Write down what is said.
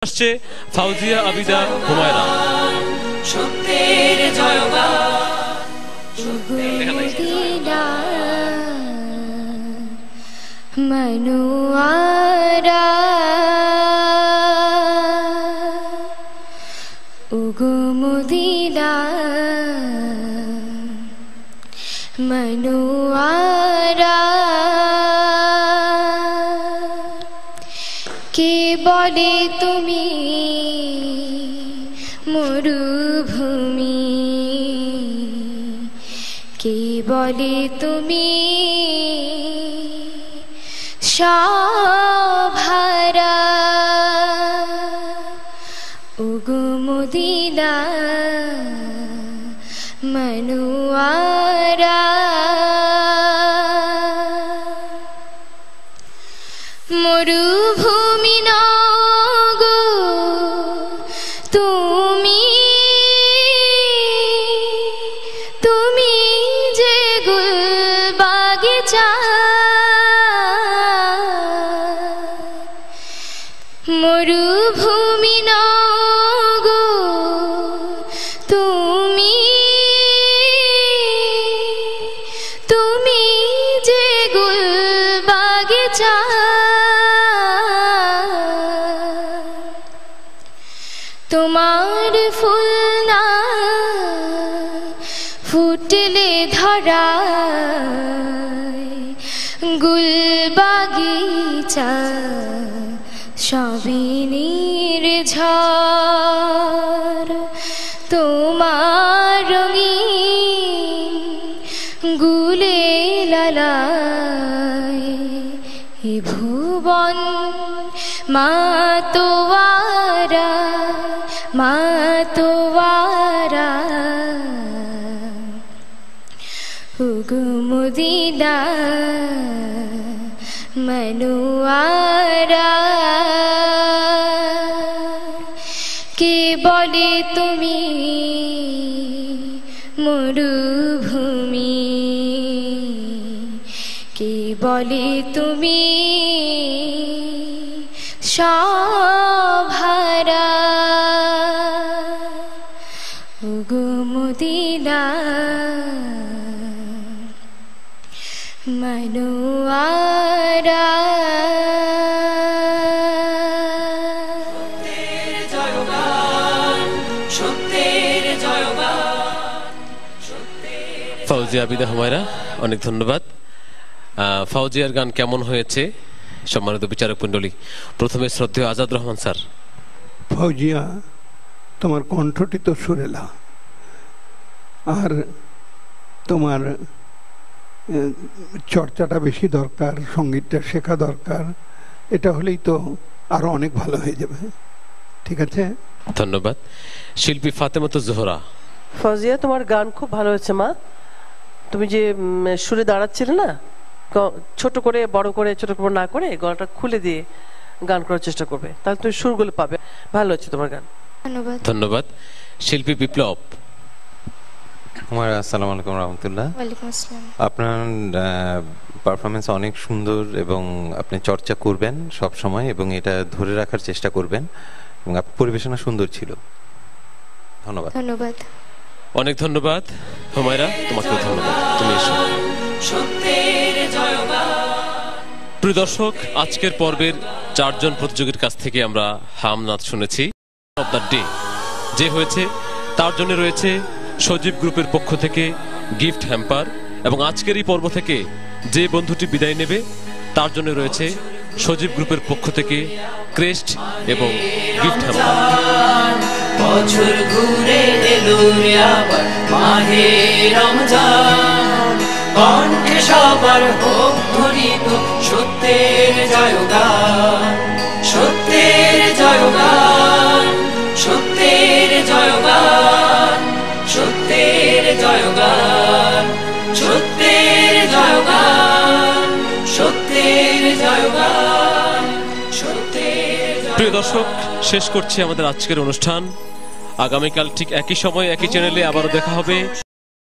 আসছে ফাউজিয়া আবিদা হুমায়রা। সত্যের জয়গান মনুয়ারা উগো মদিনা মনুয়ারা কে বলে তুমি মরুভূমি, কে বলে তুমি সভারা ওগো মদিনা মনুয়ারা মরুভূমি নগো তুমি, তুমি যে গুল বাগিচা মরুভূমি নগো তুমি, তুমি যে গুল বাগিচা তোমার ফুল না ফুটলে ধরায় গুল বাগিচা সবই নির্ঝর তোমার রঙিন গুলে লালায় এ ভুবন মাতোয়ারা মাতোয়ারা ওগো মদিনা মনুয়ারা কে বলে তুমি মরুভূমি, কে বলে তুমি সভারা ওগো মদিনা মনুয়ারা ফাউজিয়া আবিদা হুমায়রা, অনেক ধন্যবাদ। ফাউজিয়ার গান কেমন হয়েছে সম্মানিত বিচারক মণ্ডলী? প্রথমে শ্রদ্ধেয় আজাদ রহমান স্যার। ফাউজিয়া, তোমার কণ্ঠটি তো সুরেলা, আর তোমার চর্চাটা বেশি দরকার, সঙ্গীতটা শেখা দরকার। এটা হলেই তো আরো অনেক ভালো হয়ে যাবে। ঠিক আছে, ধন্যবাদ। শিল্পী ফাতেমাতুজ জোহরা। ফাউজিয়া, তোমার গান খুব ভালো হয়েছে মা। তুমি যে সুরে দাঁড়াচ্ছিলে না, ছোট করে বড় করে ছোট করে না করে গলাটা খুলে দিয়ে গান করার চেষ্টা করবে, তাহলে তুমি সুরগুলো পাবে। ভালো হচ্ছে তোমার গান। ধন্যবাদ। ধন্যবাদ। শিল্পী বিপ্লব। আসসালামু আলাইকুম রহমতুল্লাহ। ওয়ালাইকুম আসসালাম। আপনার পারফরমেন্স অনেক সুন্দর এবং আপনি চর্চা করবেন সব সময় এবং এটা ধরে রাখার চেষ্টা করবেন এবং আপনার পরিবেশনা সুন্দর ছিল। ধন্যবাদ। ধন্যবাদ। অনেক ধন্যবাদ হুমায়রা, তোমাকে ধন্যবাদ। তুমি এসো। প্রিয় দর্শক, আজকের পর্বের 4 জন প্রতিযোগীর কাছ থেকে আমরা হাম নাচ শুনেছি। অফ দ্য ডে যে হয়েছে তার জন্য রয়েছে সজীব গ্রুপের পক্ষ থেকে গিফট হ্যাম্পার, এবং আজকের এই পর্ব থেকে যে বন্ধুটি বিদায় নেবে তার জন্য রয়েছে সজীব গ্রুপের পক্ষ থেকে ক্রেস্ট এবং গিফট হ্যাম্পার। বছর ঘুরে এলো আবার মাহে রমজান, কণ্ঠে সবার হোক ধ্বনিত সত্যের জয়গান, সত্যের জয়গান, সত্যের জয়গান, সত্যের জয়গান, সত্যের জয়গান, সত্যের জয়গান, সত্যের। প্রিয় দর্শক, শেষ করছি আমাদের আজকের অনুষ্ঠান। আগামীকাল ঠিক একই সময় একই চ্যানেলে আবারও দেখা হবে।